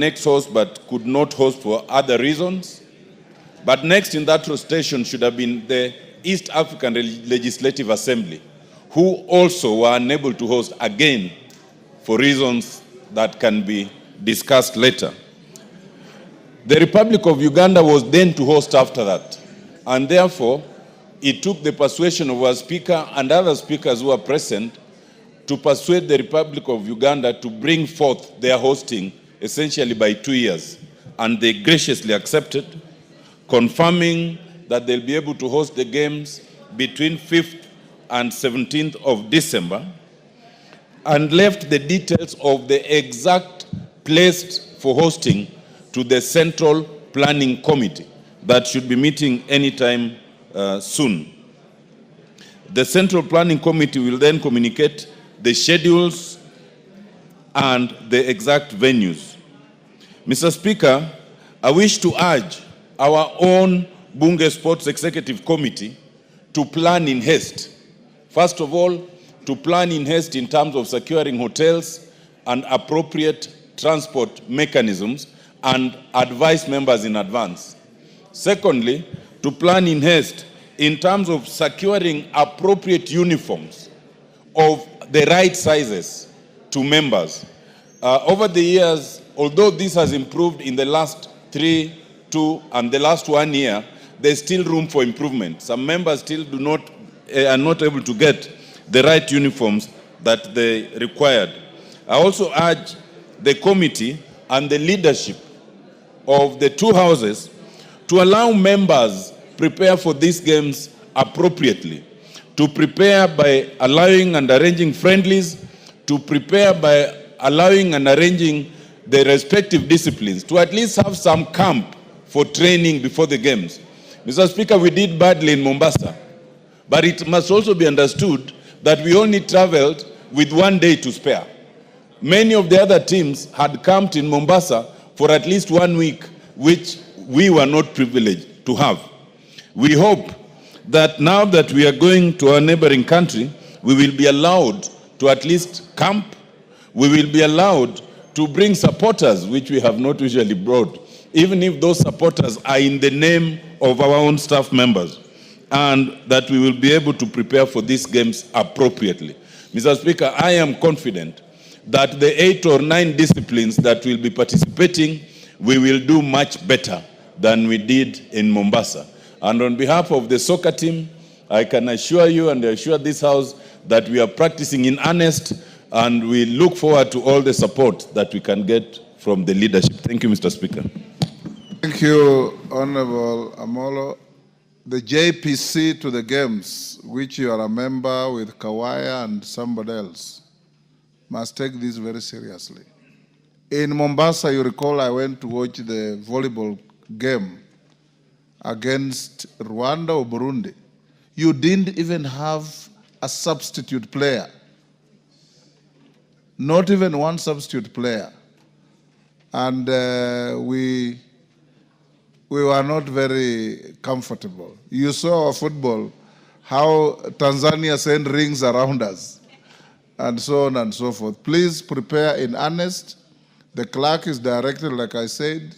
next host but could not host for other reasons. But next in that rotation should have been the East African Legislative Assembly, who also were unable to host again for reasons that can be discussed later. The Republic of Uganda was then to host after that, and therefore it took the persuasion of our speaker and other speakers who were present to persuade the Republic of Uganda to bring forth their hosting essentially by 2 years. And they graciously accepted, confirming that they'll be able to host the games between 5th and 17th of December, and left the details of the exact place for hosting to the Central Planning Committee that should be meeting anytime soon. The Central Planning Committee will then communicate the schedules and the exact venues. Mr. Speaker, I wish to urge our own Bunge Sports Executive Committee to plan in haste. First of all, to plan in haste in terms of securing hotels and appropriate transport mechanisms and advise members in advance. Secondly, to plan in haste in terms of securing appropriate uniforms of the right sizes to members. Over the years, although this has improved in the last 3, 2, and the last 1 year, there's still room for improvement. Some members still are not able to get the right uniforms that they required. I also urge the committee and the leadership of the two houses to allow members prepare for these games appropriately, to prepare by allowing and arranging friendlies, to prepare by allowing and arranging the respective disciplines, to at least have some camp for training before the games. Mr. Speaker, we did badly in Mombasa, but it must also be understood that we only traveled with 1 day to spare. Many of the other teams had camped in Mombasa for at least 1 week, which we were not privileged to have. We hope that now that we are going to our neighboring country, we will be allowed to at least camp. We will be allowed to bring supporters, which we have not usually brought, even if those supporters are in the name of our own staff members, and that we will be able to prepare for these games appropriately. Mr. Speaker, I am confident that the 8 or 9 disciplines that will be participating, we will do much better than we did in Mombasa. And on behalf of the soccer team, I can assure you and assure this House that we are practicing in earnest, and we look forward to all the support that we can get from the leadership. Thank you, Mr. Speaker. Thank you, Honorable Amolo. The JPC to the games, which you are a member with Kawaya and somebody else, must take this very seriously. In Mombasa, you recall I went to watch the volleyball game against Rwanda or Burundi. You didn't even have a substitute player. Not even one substitute player. And we were not very comfortable. You saw our football, how Tanzania sent rings around us, and so on and so forth. Please prepare in earnest. The clerk is directed, like I said,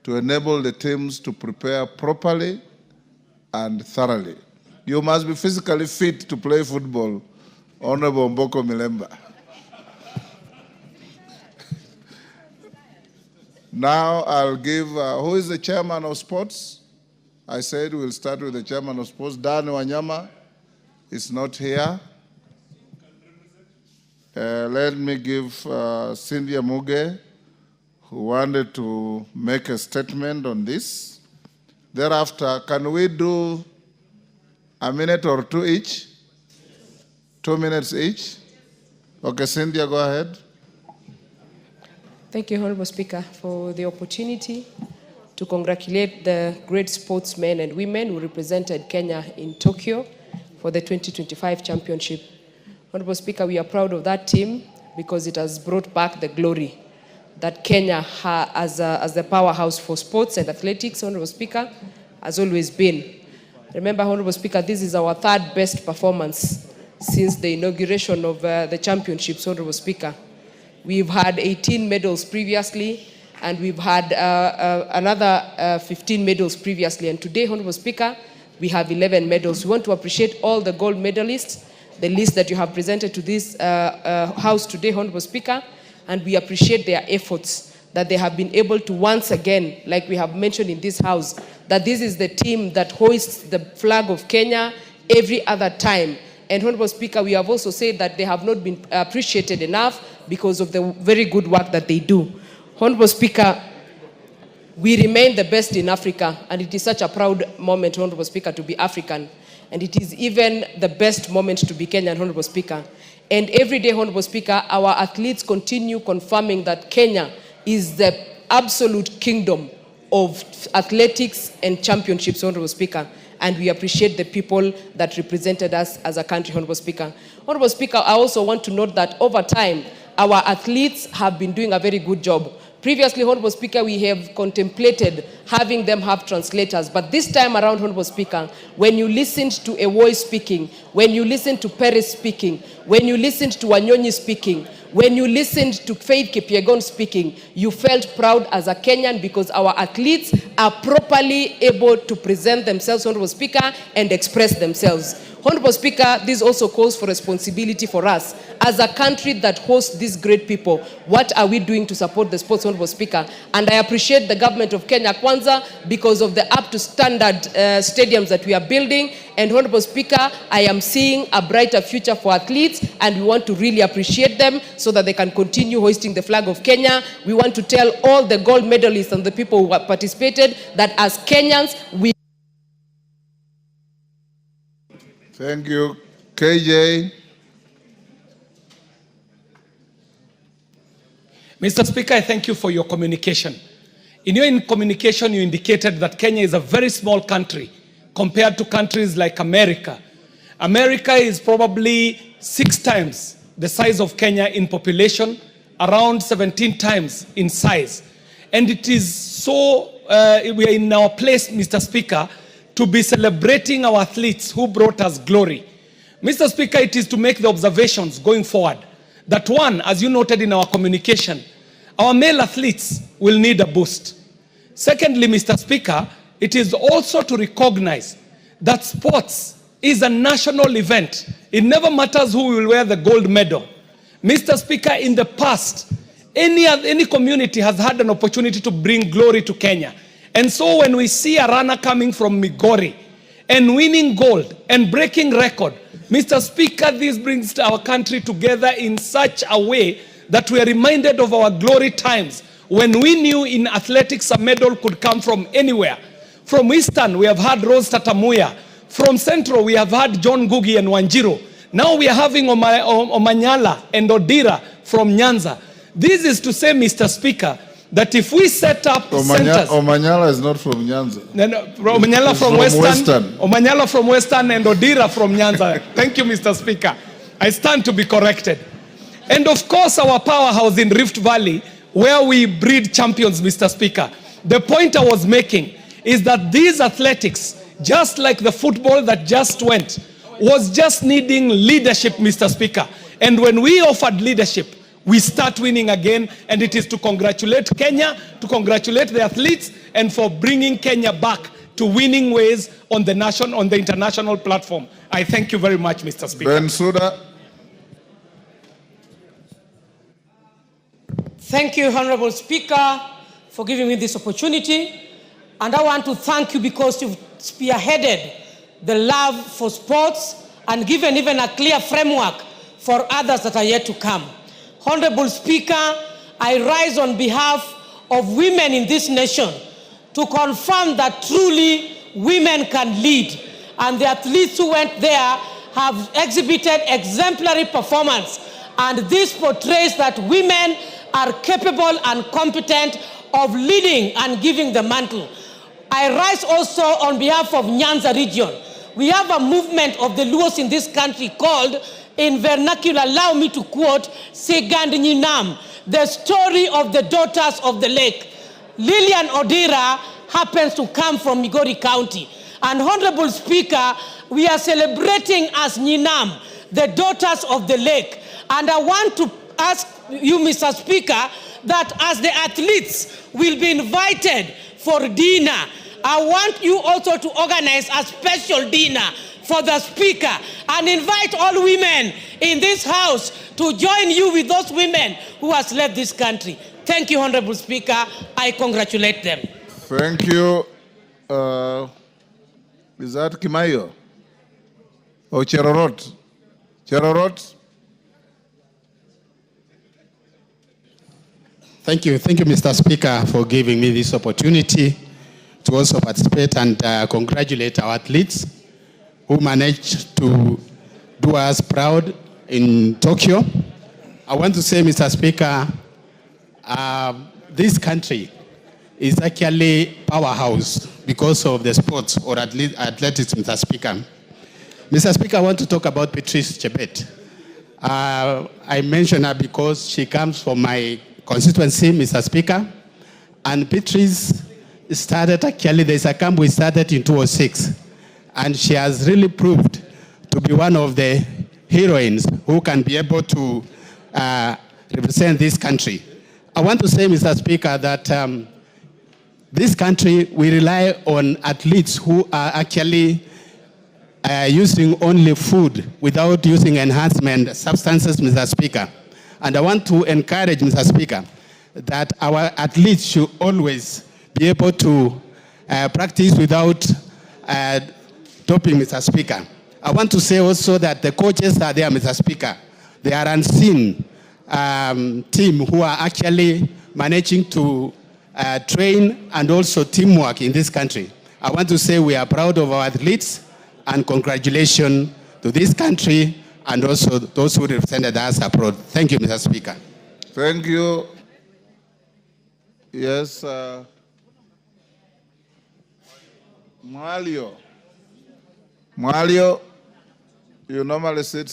to enable the teams to prepare properly and thoroughly. You must be physically fit to play football, Honorable Mboko Milemba. Now I'll give, who is the chairman of sports? I said we'll start with the chairman of sports. Dan Wanyama is not here. Let me give Cynthia Muge, who wanted to make a statement on this. Thereafter, can we do a minute or two each? 2 minutes each? Okay, Cynthia, go ahead. Thank you, Honorable Speaker, for the opportunity to congratulate the great sportsmen and women who represented Kenya in Tokyo for the 2025 championship. Honorable Speaker, we are proud of that team because it has brought back the glory that Kenya as the powerhouse for sports and athletics, Honorable Speaker, has always been. Remember, Honorable Speaker, this is our 3rd best performance since the inauguration of the championships, Honorable Speaker. We've had 18 medals previously, and we've had another 15 medals previously. And today, Honorable Speaker, we have 11 medals. We want to appreciate all the gold medalists, the list that you have presented to this House today, Honorable Speaker, and we appreciate their efforts that they have been able to once again, like we have mentioned in this House, that this is the team that hoists the flag of Kenya every other time. And Honorable Speaker, we have also said that they have not been appreciated enough because of the very good work that they do. Honorable Speaker, we remain the best in Africa, and it is such a proud moment, Honorable Speaker, to be African. And it is even the best moment to be Kenyan, Honorable Speaker. And every day, Honorable Speaker, our athletes continue confirming that Kenya is the absolute kingdom of athletics and championships, Honorable Speaker. And we appreciate the people that represented us as a country, Honorable Speaker. Honorable Speaker, I also want to note that over time, our athletes have been doing a very good job. Previously, Honorable Speaker, we have contemplated having them have translators. But this time around, Honorable Speaker, when you listened to Ewoy speaking, when you listened to Perez speaking, when you listened to Wanyonyi speaking, when you listened to Faith Kipyegon speaking, you felt proud as a Kenyan because our athletes are properly able to present themselves, Honorable Speaker, and express themselves. Honorable Speaker, this also calls for responsibility for us. As a country that hosts these great people, what are we doing to support the sports, Honorable Speaker? And I appreciate the government of Kenya Kwanza because of the up-to-standard stadiums that we are building. And Honorable Speaker, I am seeing a brighter future for athletes, and we want to really appreciate them so that they can continue hoisting the flag of Kenya. We want to tell all the gold medalists and the people who have participated that as Kenyans, we... Thank you. KJ. Mr. Speaker, I thank you for your communication. In your communication, you indicated that Kenya is a very small country compared to countries like America. America is probably 6 times the size of Kenya in population, around 17 times in size. And it is so, we are in our place, Mr. Speaker, to be celebrating our athletes who brought us glory. Mr. Speaker, it is to make the observations going forward that one, as you noted in our communication, our male athletes will need a boost. Secondly, Mr. Speaker, it is also to recognize that sports is a national event. It never matters who will wear the gold medal. Mr. Speaker, in the past, any community has had an opportunity to bring glory to Kenya. And so when we see a runner coming from Migori and winning gold and breaking record, Mr. Speaker, this brings our country together in such a way that we are reminded of our glory times when we knew in athletics a medal could come from anywhere. From Eastern, we have had Rose Tatamuya. From Central, we have had John Ngugi and Wanjiru. Now we are having Omanyala and Odira from Nyanza. This is to say, Mr. Speaker, that if we set up centers... Omanyala is not from Nyanza. No, Omanyala from Western. Omanyala from Western and Odira from Nyanza. Thank you, Mr. Speaker. I stand to be corrected. And of course, our powerhouse in Rift Valley, where we breed champions, Mr. Speaker. The point I was making is that these athletics, just like the football that just went, was just needing leadership, Mr. Speaker. And when we offered leadership, we start winning again, and it is to congratulate Kenya, to congratulate the athletes, and for bringing Kenya back to winning ways on the international platform. I thank you very much, Mr. Speaker. Bensouda. Thank you, Honorable Speaker, for giving me this opportunity. And I want to thank you because you've spearheaded the love for sports and given even a clear framework for others that are yet to come. Honorable Speaker, I rise on behalf of women in this nation to confirm that truly women can lead. And the athletes who went there have exhibited exemplary performance. And this portrays that women are capable and competent of leading and giving the mantle. I rise also on behalf of Nyanza region. We have a movement of the Luos in this country called, in vernacular, allow me to quote, Segand Nyinam, the story of the daughters of the lake. Lillian Odira happens to come from Migori County. And Honorable Speaker, we are celebrating as Nyinam, the daughters of the lake. And I want to ask you, Mr. Speaker, that as the athletes will be invited for dinner, I want you also to organize a special dinner for the speaker and invite all women in this house to join you with those women who has led this country. Thank you, Honorable Speaker. I congratulate them. Thank you. Is that Kimayo? Or Cherorot? Cherorot? Thank you, Mr. Speaker, for giving me this opportunity to also participate and congratulate our athletes who managed to do us proud in Tokyo. I want to say, Mr. Speaker, this country is actually powerhouse because of the sports or athletics, Mr. Speaker. Mr. Speaker, I want to talk about Patrice Chebet. I mention her because she comes from my constituency, Mr. Speaker, and Patrice started, actually, there's a camp we started in 2006, and she has really proved to be one of the heroines who can be able to represent this country. I want to say, Mr. Speaker, that this country, we rely on athletes who are actually using only food without using enhancement substances, Mr. Speaker. And I want to encourage, Mr. Speaker, that our athletes should always be able to practice without doping, Mr. Speaker. I want to say also that the coaches are there, Mr. Speaker. They are unseen team who are actually managing to train and also teamwork in this country. I want to say we are proud of our athletes and congratulations to this country and also those who represented us abroad. Thank you, Mr. Speaker. Thank you. Yes, Mwalio. Mwalio, you normally sit